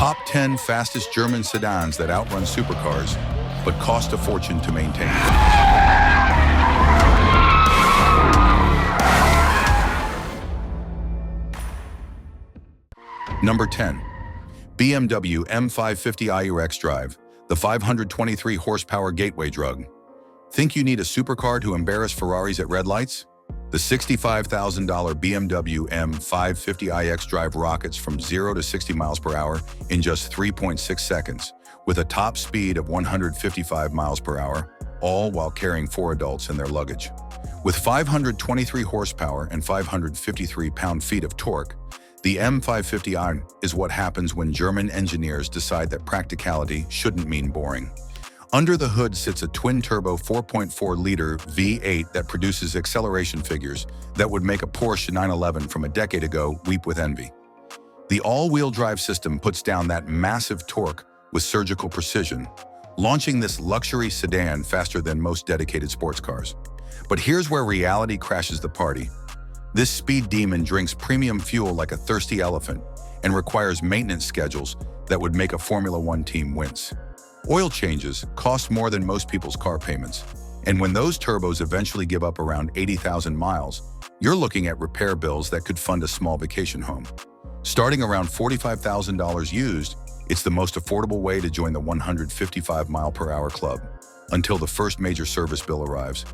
Top 10 fastest German sedans that outrun supercars, but cost a fortune to maintain. Number 10. BMW M550i xDrive, the 523 horsepower gateway drug. Think you need a supercar to embarrass Ferraris at red lights? The $65,000 BMW M550i xDrive rockets from 0 to 60 miles per hour in just 3.6 seconds, with a top speed of 155 miles per hour, all while carrying 4 adults and their luggage. With 523 horsepower and 553 pound-feet of torque, the M550i is what happens when German engineers decide that practicality shouldn't mean boring. Under the hood sits a twin-turbo 4.4-liter V8 that produces acceleration figures that would make a Porsche 911 from a decade ago weep with envy. The all-wheel drive system puts down that massive torque with surgical precision, launching this luxury sedan faster than most dedicated sports cars. But here's where reality crashes the party. This speed demon drinks premium fuel like a thirsty elephant and requires maintenance schedules that would make a Formula One team wince. Oil changes cost more than most people's car payments, and when those turbos eventually give up around 80,000 miles, you're looking at repair bills that could fund a small vacation home. Starting around $45,000 used, it's the most affordable way to join the 155 mile per hour club, until the first major service bill arrives.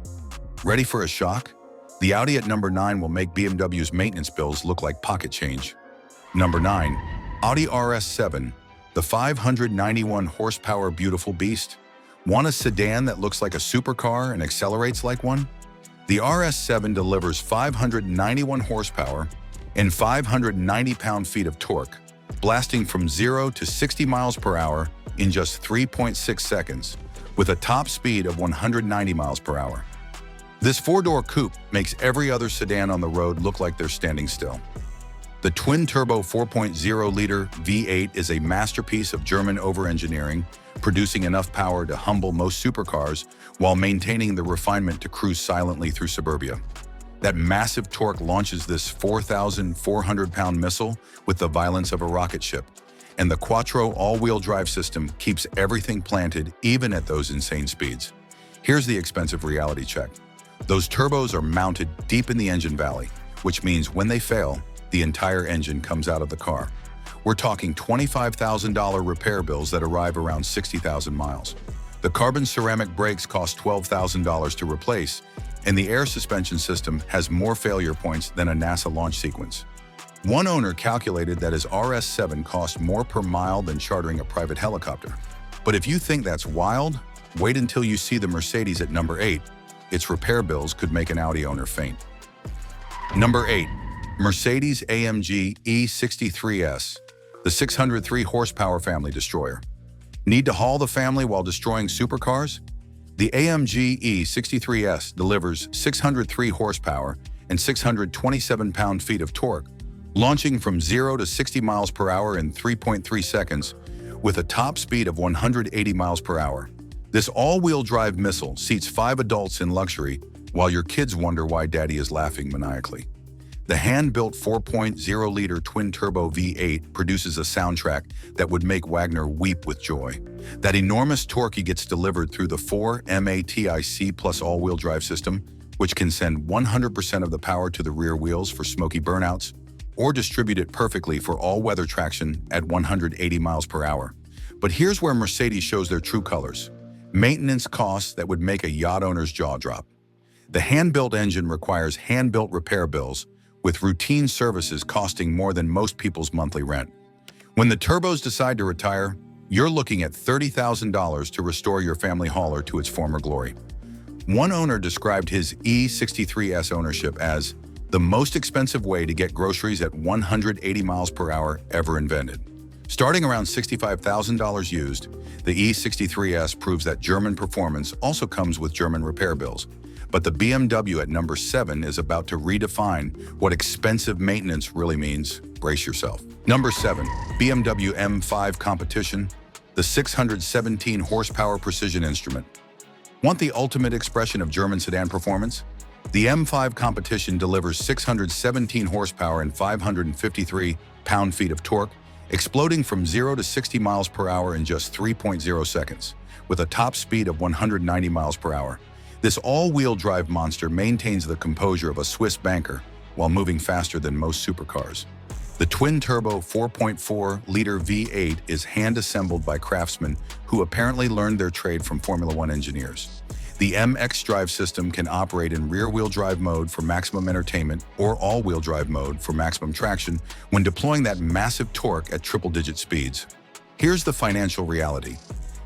Ready for a shock? The Audi at number 9 will make BMW's maintenance bills look like pocket change. Number 9. Audi RS7, the 591 horsepower beautiful beast. Want a sedan that looks like a supercar and accelerates like one? The RS7 delivers 591 horsepower and 590 pound-feet of torque, blasting from 0 to 60 miles per hour in just 3.6 seconds, with a top speed of 190 miles per hour. This 4-door coupe makes every other sedan on the road look like they're standing still. The twin-turbo 4.0-liter V8 is a masterpiece of German over-engineering, producing enough power to humble most supercars while maintaining the refinement to cruise silently through suburbia. That massive torque launches this 4,400-pound missile with the violence of a rocket ship, and the Quattro all-wheel drive system keeps everything planted even at those insane speeds. Here's the expensive reality check. Those turbos are mounted deep in the engine valley, which means when they fail, the entire engine comes out of the car. We're talking $25,000 repair bills that arrive around 60,000 miles. The carbon ceramic brakes cost $12,000 to replace, and the air suspension system has more failure points than a NASA launch sequence. One owner calculated that his RS7 cost more per mile than chartering a private helicopter. But if you think that's wild, wait until you see the Mercedes at number 8. Its repair bills could make an Audi owner faint. Number 8. Mercedes AMG E63S, the 603 horsepower family destroyer. Need to haul the family while destroying supercars? The AMG E63S delivers 603 horsepower and 627 pound-feet of torque, launching from 0 to 60 miles per hour in 3.3 seconds with a top speed of 180 miles per hour. This all-wheel drive missile seats 5 adults in luxury while your kids wonder why daddy is laughing maniacally. The hand-built 4.0-liter twin-turbo V8 produces a soundtrack that would make Wagner weep with joy. That enormous torque gets delivered through the 4 MATIC plus all-wheel drive system, which can send 100% of the power to the rear wheels for smoky burnouts, or distribute it perfectly for all-weather traction at 180 miles per hour. But here's where Mercedes shows their true colors. Maintenance costs that would make a yacht owner's jaw drop. The hand-built engine requires hand-built repair bills, with routine services costing more than most people's monthly rent. When the turbos decide to retire, you're looking at $30,000 to restore your family hauler to its former glory. One owner described his E63S ownership as the most expensive way to get groceries at 180 miles per hour ever invented. Starting around $65,000 used, the E63S proves that German performance also comes with German repair bills. But the BMW at number 7 is about to redefine what expensive maintenance really means. Brace yourself. Number 7. BMW M5 Competition, the 617 horsepower precision instrument. Want the ultimate expression of German sedan performance? The M5 Competition delivers 617 horsepower and 553 pound-feet of torque exploding from 0 to 60 miles per hour in just 3.0 seconds, with a top speed of 190 miles per hour. This all-wheel drive monster maintains the composure of a Swiss banker while moving faster than most supercars. The twin-turbo 4.4-liter V8 is hand-assembled by craftsmen who apparently learned their trade from Formula One engineers. The MX drive system can operate in rear-wheel drive mode for maximum entertainment or all-wheel drive mode for maximum traction when deploying that massive torque at triple-digit speeds. Here's the financial reality.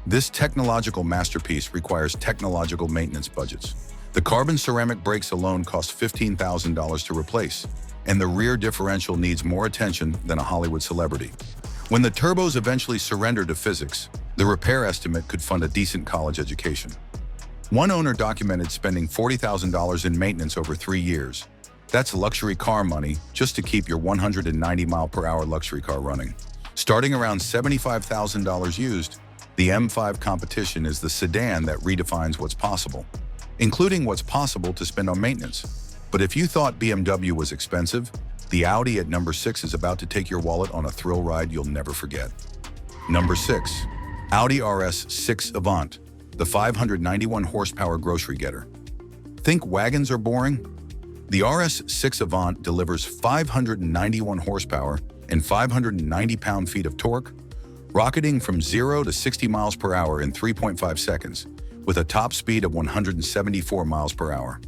This technological masterpiece requires technological maintenance budgets. The carbon ceramic brakes alone cost $15,000 to replace, and the rear differential needs more attention than a Hollywood celebrity. When the turbos eventually surrender to physics, the repair estimate could fund a decent college education. One owner documented spending $40,000 in maintenance over 3 years. That's luxury car money just to keep your 190-mile-per-hour luxury car running. Starting around $75,000 used, the M5 Competition is the sedan that redefines what's possible, including what's possible to spend on maintenance. But if you thought BMW was expensive, the Audi at number 6 is about to take your wallet on a thrill ride you'll never forget. Number 6. Audi RS6 Avant, the 591 horsepower grocery getter. Think wagons are boring? The RS6 Avant delivers 591 horsepower and 590 pound-feet of torque, rocketing from 0 to 60 miles per hour in 3.5 seconds, with a top speed of 174 miles per hour.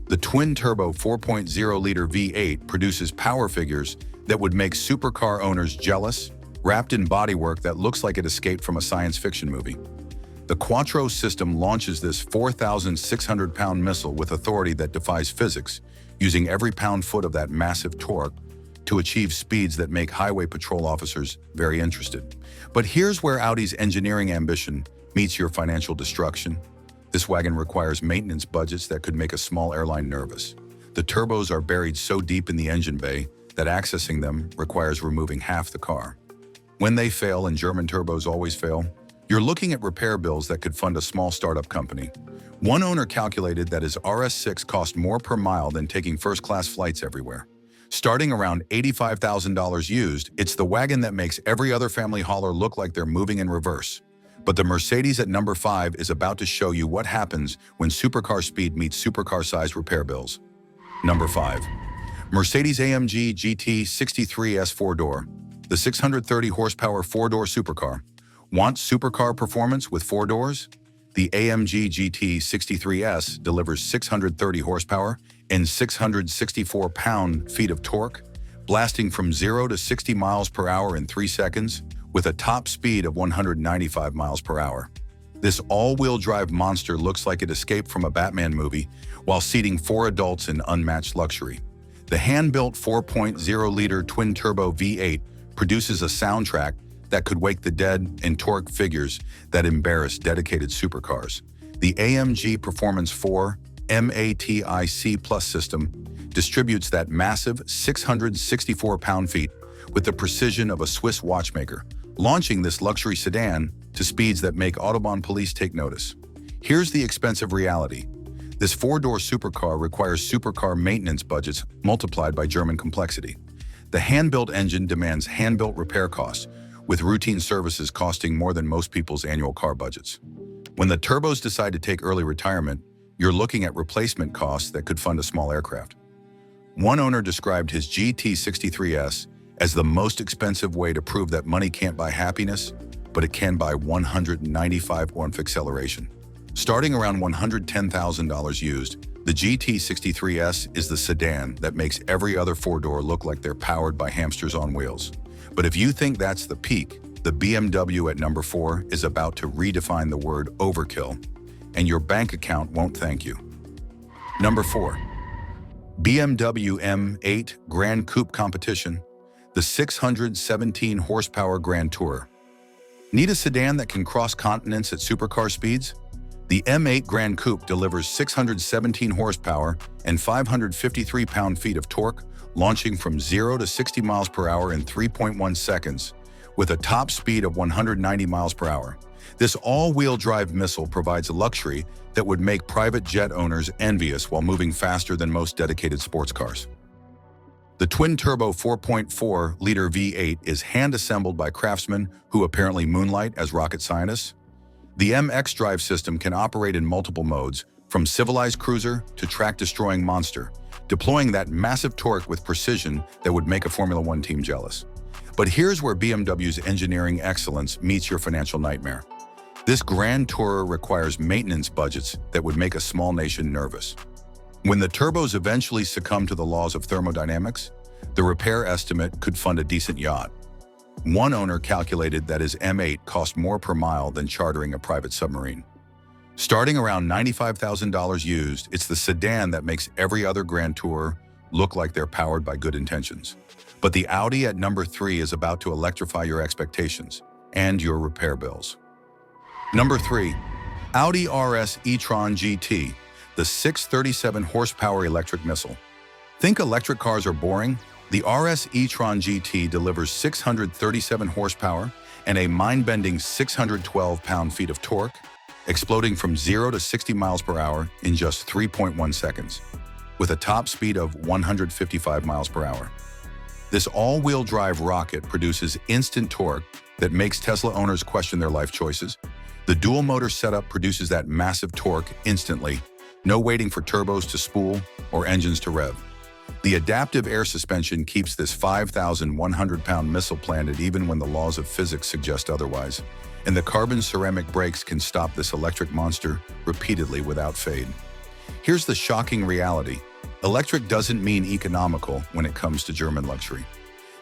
The twin-turbo 4.0-liter V8 produces power figures that would make supercar owners jealous, wrapped in bodywork that looks like it escaped from a science fiction movie. The Quattro system launches this 4,600-pound missile with authority that defies physics, using every pound-foot of that massive torque to achieve speeds that make highway patrol officers very interested. But here's where Audi's engineering ambition meets your financial destruction. This wagon requires maintenance budgets that could make a small airline nervous. The turbos are buried so deep in the engine bay that accessing them requires removing half the car. When they fail, and German turbos always fail, you're looking at repair bills that could fund a small startup company. One owner calculated that his RS6 cost more per mile than taking first-class flights everywhere. Starting around $85,000 used, it's the wagon that makes every other family hauler look like they're moving in reverse. But the Mercedes at number 5 is about to show you what happens when supercar speed meets supercar-sized repair bills. Number 5. Mercedes AMG GT63S 4-door, the 630 horsepower 4-door supercar. Want supercar performance with 4 doors? The AMG GT63S delivers 630 horsepower and 664 pound-feet of torque, blasting from 0 to 60 miles per hour in 3 seconds, with a top speed of 195 miles per hour. This all-wheel drive monster looks like it escaped from a Batman movie while seating 4 adults in unmatched luxury. The hand-built 4.0-liter twin-turbo V8 produces a soundtrack that could wake the dead and torque figures that embarrass dedicated supercars. The AMG Performance 4 MATIC Plus system distributes that massive 664 pound-feet with the precision of a Swiss watchmaker, launching this luxury sedan to speeds that make Autobahn police take notice. Here's the expensive reality. This 4-door supercar requires supercar maintenance budgets multiplied by German complexity. The hand-built engine demands hand-built repair costs, with routine services costing more than most people's annual car budgets. When the turbos decide to take early retirement, you're looking at replacement costs that could fund a small aircraft. One owner described his GT63S as the most expensive way to prove that money can't buy happiness, but it can buy 195 horsepower acceleration. Starting around $110,000 used, the GT63S is the sedan that makes every other 4-door look like they're powered by hamsters on wheels. But if you think that's the peak, the BMW at number 4 is about to redefine the word overkill, and your bank account won't thank you. Number 4. BMW M8 Grand Coupe Competition, the 617 horsepower Grand Tourer. Need a sedan that can cross continents at supercar speeds? The M8 Grand Coupe delivers 617 horsepower and 553 pound-feet of torque, launching from 0 to 60 miles per hour in 3.1 seconds, with a top speed of 190 miles per hour. This all-wheel drive missile provides a luxury that would make private jet owners envious while moving faster than most dedicated sports cars. The twin-turbo 4.4-liter V8 is hand-assembled by craftsmen who apparently moonlight as rocket scientists. The MX drive system can operate in multiple modes, from civilized cruiser to track-destroying monster, deploying that massive torque with precision that would make a Formula One team jealous. But here's where BMW's engineering excellence meets your financial nightmare. This grand tourer requires maintenance budgets that would make a small nation nervous. When the turbos eventually succumb to the laws of thermodynamics, the repair estimate could fund a decent yacht. One owner calculated that his M8 cost more per mile than chartering a private submarine. Starting around $95,000 used, it's the sedan that makes every other Grand Tourer look like they're powered by good intentions. But the Audi at number 3 is about to electrify your expectations and your repair bills. Number 3. Audi RS e-tron GT, the 637 horsepower electric missile. Think electric cars are boring? The RS e-tron GT delivers 637 horsepower and a mind-bending 612 pound-feet of torque, exploding from 0 to 60 miles per hour in just 3.1 seconds, with a top speed of 155 miles per hour. This all-wheel drive rocket produces instant torque that makes Tesla owners question their life choices. The dual-motor setup produces that massive torque instantly, no waiting for turbos to spool or engines to rev. The adaptive air suspension keeps this 5,100-pound missile planted even when the laws of physics suggest otherwise, and the carbon ceramic brakes can stop this electric monster repeatedly without fade. Here's the shocking reality. Electric doesn't mean economical when it comes to German luxury.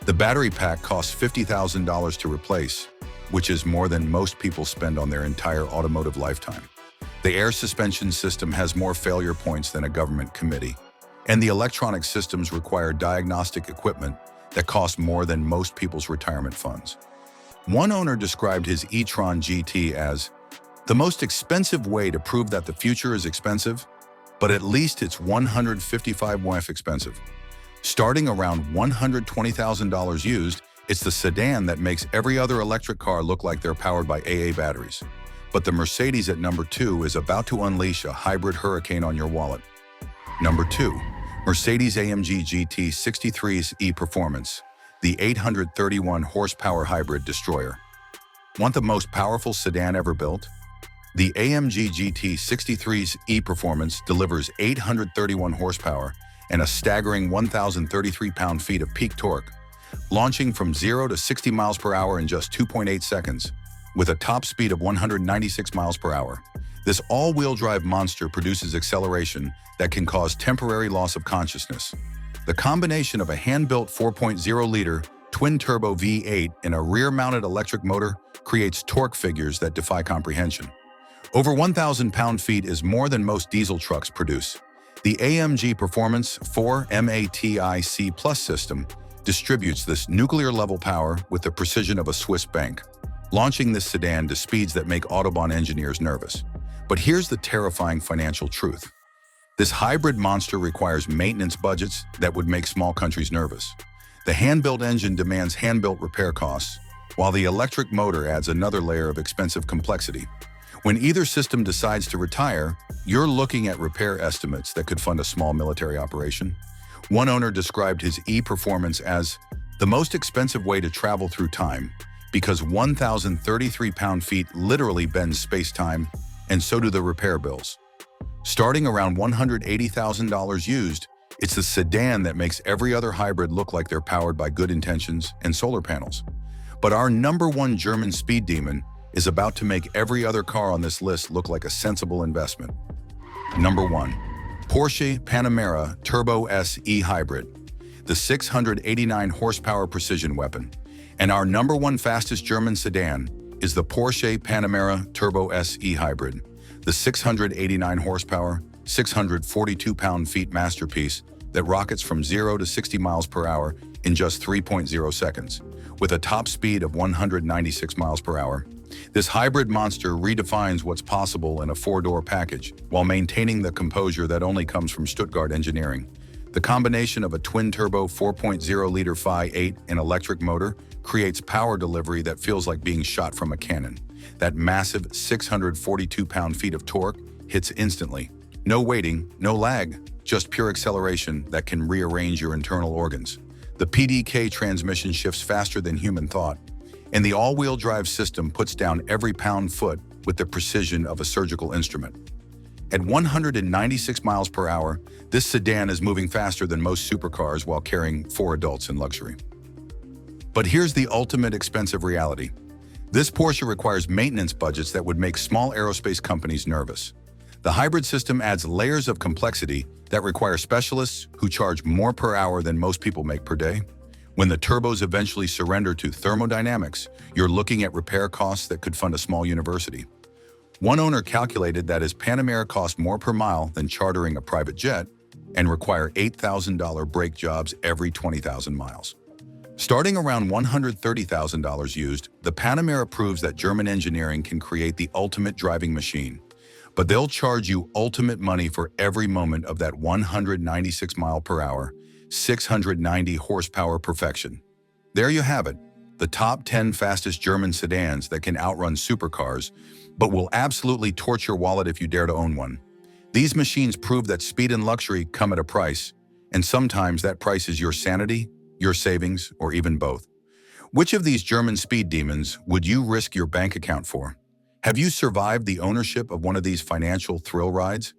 The battery pack costs $50,000 to replace, which is more than most people spend on their entire automotive lifetime. The air suspension system has more failure points than a government committee, and the electronic systems require diagnostic equipment that costs more than most people's retirement funds. One owner described his e-tron GT as the most expensive way to prove that the future is expensive, but at least it's 155 more expensive. Starting around $120,000 used, it's the sedan that makes every other electric car look like they're powered by AA batteries. But the Mercedes at number 2 is about to unleash a hybrid hurricane on your wallet. Number 2. Mercedes AMG GT63S e-Performance, the 831 horsepower hybrid destroyer. Want the most powerful sedan ever built? The AMG GT63S e-Performance delivers 831 horsepower and a staggering 1,033 pound-feet of peak torque, launching from 0 to 60 miles per hour in just 2.8 seconds, with a top speed of 196 miles per hour. This all-wheel drive monster produces acceleration that can cause temporary loss of consciousness. The combination of a hand-built 4.0-liter twin-turbo V8 and a rear-mounted electric motor creates torque figures that defy comprehension. Over 1,000 pound-feet is more than most diesel trucks produce. The AMG Performance 4 MATIC Plus system distributes this nuclear-level power with the precision of a Swiss bank, launching this sedan to speeds that make Autobahn engineers nervous. But here's the terrifying financial truth. This hybrid monster requires maintenance budgets that would make small countries nervous. The hand-built engine demands hand-built repair costs, while the electric motor adds another layer of expensive complexity. When either system decides to retire, you're looking at repair estimates that could fund a small military operation. One owner described his e-Performance as the most expensive way to travel through time because 1,033 pound-feet literally bends space-time, and so do the repair bills. Starting around $180,000 used, it's the sedan that makes every other hybrid look like they're powered by good intentions and solar panels. But our number 1 German speed demon is about to make every other car on this list look like a sensible investment. Number 1. Porsche Panamera Turbo S E-Hybrid, the 689 horsepower precision weapon. And our number 1 fastest German sedan is the Porsche Panamera Turbo S E-Hybrid, the 689 horsepower, 642 pound-feet masterpiece that rockets from 0 to 60 miles per hour in just 3.0 seconds, with a top speed of 196 miles per hour. This hybrid monster redefines what's possible in a 4-door package while maintaining the composure that only comes from Stuttgart engineering. The combination of a twin-turbo 4.0-liter V8 and electric motor creates power delivery that feels like being shot from a cannon. That massive 642 pound-feet of torque hits instantly. No waiting, no lag, just pure acceleration that can rearrange your internal organs. The PDK transmission shifts faster than human thought, and the all-wheel drive system puts down every pound-foot with the precision of a surgical instrument. At 196 miles per hour, this sedan is moving faster than most supercars while carrying 4 adults in luxury. But here's the ultimate expensive reality. This Porsche requires maintenance budgets that would make small aerospace companies nervous. The hybrid system adds layers of complexity that require specialists who charge more per hour than most people make per day. When the turbos eventually surrender to thermodynamics, you're looking at repair costs that could fund a small university. One owner calculated that his Panamera cost more per mile than chartering a private jet and require $8,000 brake jobs every 20,000 miles. Starting around $130,000 used, the Panamera proves that German engineering can create the ultimate driving machine. But they'll charge you ultimate money for every moment of that 196 mile per hour, 690 horsepower perfection. There you have it, the top 10 fastest German sedans that can outrun supercars, but will absolutely torch your wallet if you dare to own one. These machines prove that speed and luxury come at a price, and sometimes that price is your sanity, your savings, or even both. Which of these German speed demons would you risk your bank account for? Have you survived the ownership of one of these financial thrill rides?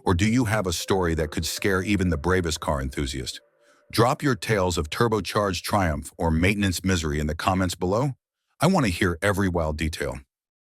Or do you have a story that could scare even the bravest car enthusiast? Drop your tales of turbocharged triumph or maintenance misery in the comments below. I want to hear every wild detail.